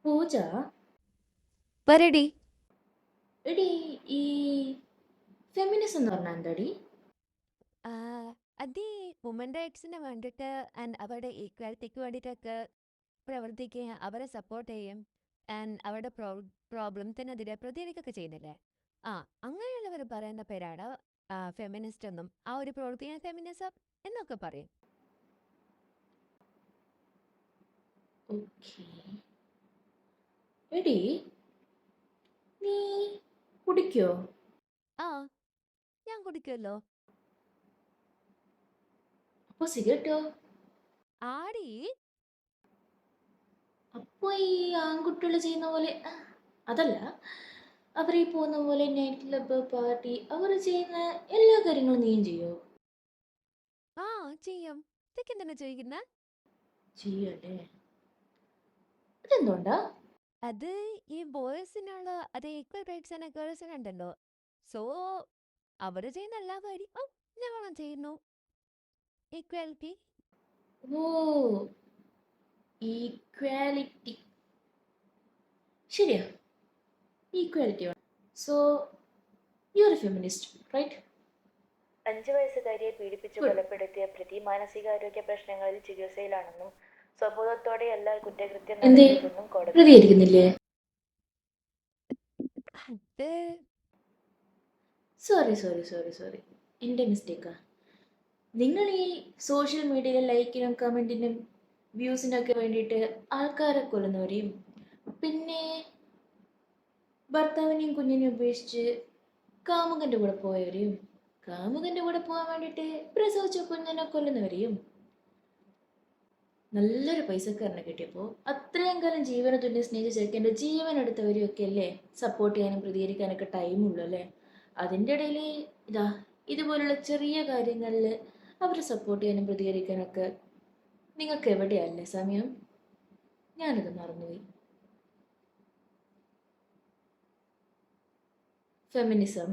പൂജ, പറയടി. എടി, ഈ ഫെമിനിസം എന്ന് പറഞ്ഞാൽ എന്താടി? ആ, അത് ഈ വുമൻ റൈറ്റ്സിന് വേണ്ടിയിട്ട് ആൻഡ് അവരുടെ ഈക്വാലിറ്റിക്ക് വേണ്ടിയിട്ടൊക്കെ പ്രവർത്തിക്കുകയും അവരെ സപ്പോർട്ട് ചെയ്യും ആൻഡ് അവരുടെ പ്രോബ്ലംസിനെതിരെ പ്രതികരിക്കുകയൊക്കെ ചെയ്യുന്നില്ലേ? ആ, അങ്ങനെയുള്ളവർ പറയുന്ന പേരാണ് ഫെമിനിസ്റ്റ് എന്നും ആ ഒരു പ്രവൃത്തിയെ ഫെമിനിസം എന്നൊക്കെ പറയും. ഓക്കെ. എടി, നീ കുടിക്കോ? ആ, ഞാൻ കുടിക്കുമല്ലോ. അപ്പൊ സിഗരറ്റോ? ആടി. അപ്പൊ ഈ ആൺകുട്ടികൾ ചെയ്യുന്ന പോലെ അതല്ല, അവർ ഈ പോകുന്ന പോലെ നൈറ്റ് ക്ലബ്ബ് പാർട്ടി അവർ ചെയ്യുന്ന എല്ലാ കാര്യങ്ങളും നീയും ചെയ്യോ? ആ, ചെയ്യും. ഇതൊക്കെ എന്തിനാ ചോദിക്കുന്നത്? ചെയ്യല്ലേ? അതെന്തുകൊണ്ടാ? അത് ഈ ബോയ്സിനുള്ള അത് ഈക്വൽ റൈറ്റ്സ് ആൻഡ് ഗേൾസിനുണ്ടല്ലോ. സോ അവർ ചെയ്യുന്ന എല്ലാ കാര്യവും ഞങ്ങളും ചെയ്യുന്നു. ഈക്വാലിറ്റി. ഓ, ഈക്വാലിറ്റി. ശരിയാ, ഈക്വാലിറ്റി വേണം. So you are a feminist, right? 5 വയസ്സുകാരിയെ പീഡിപ്പിച്ചു ഗുഡ്. കൊലപ്പെടുത്തിയ പ്രതി മാനസികാരോഗ്യ പ്രശ്നങ്ങളിൽ ചികിത്സയിലാണെന്നും സ്വബോധത്തോടെയല്ല കുറ്റകൃത്യം എന്തേ നടത്തിയതെന്നും കോടതി പറഞ്ഞു. പ്രതികരിക്കുന്നില്ലേ? അത് സോറി സോറി സോറി സോറി, എൻ്റെ മിസ്റ്റേക്കാ. നിങ്ങൾ ഈ സോഷ്യൽ മീഡിയയിൽ ലൈക്കിനും കമൻറ്റിനും വ്യൂസിനൊക്കെ വേണ്ടിയിട്ട് ആൾക്കാരെ കൊല്ലുന്നവരെയും പിന്നെ ഭർത്താവിനെയും കുഞ്ഞിനെയും ഉപേക്ഷിച്ച് കാമുകൻ്റെ കൂടെ പോയവരെയും കാമുകൻ്റെ കൂടെ പോകാൻ വേണ്ടിയിട്ട് പ്രസവിച്ച കുഞ്ഞിനെ കൊല്ലുന്നവരെയും നല്ലൊരു പൈസക്കാരനെ കിട്ടിയപ്പോൾ അത്രയും കാലം ജീവനെ തുല്യം സ്നേഹിച്ച ചെറുക്കൻ്റെ ജീവൻ എടുത്തവരെയൊക്കെ അല്ലേ സപ്പോർട്ട് ചെയ്യാനും പ്രതികരിക്കാനൊക്കെ ടൈമുള്ളൂ അല്ലേ? അതിൻ്റെ ഇടയിൽ ഇതാ ഇതുപോലുള്ള ചെറിയ കാര്യങ്ങളിൽ അവരെ സപ്പോർട്ട് ചെയ്യാനും പ്രതികരിക്കാനൊക്കെ നിങ്ങൾക്ക് എവിടെയല്ലേ സമയം? ഞാനത് മറന്നുപോയി. ഫെമിനിസം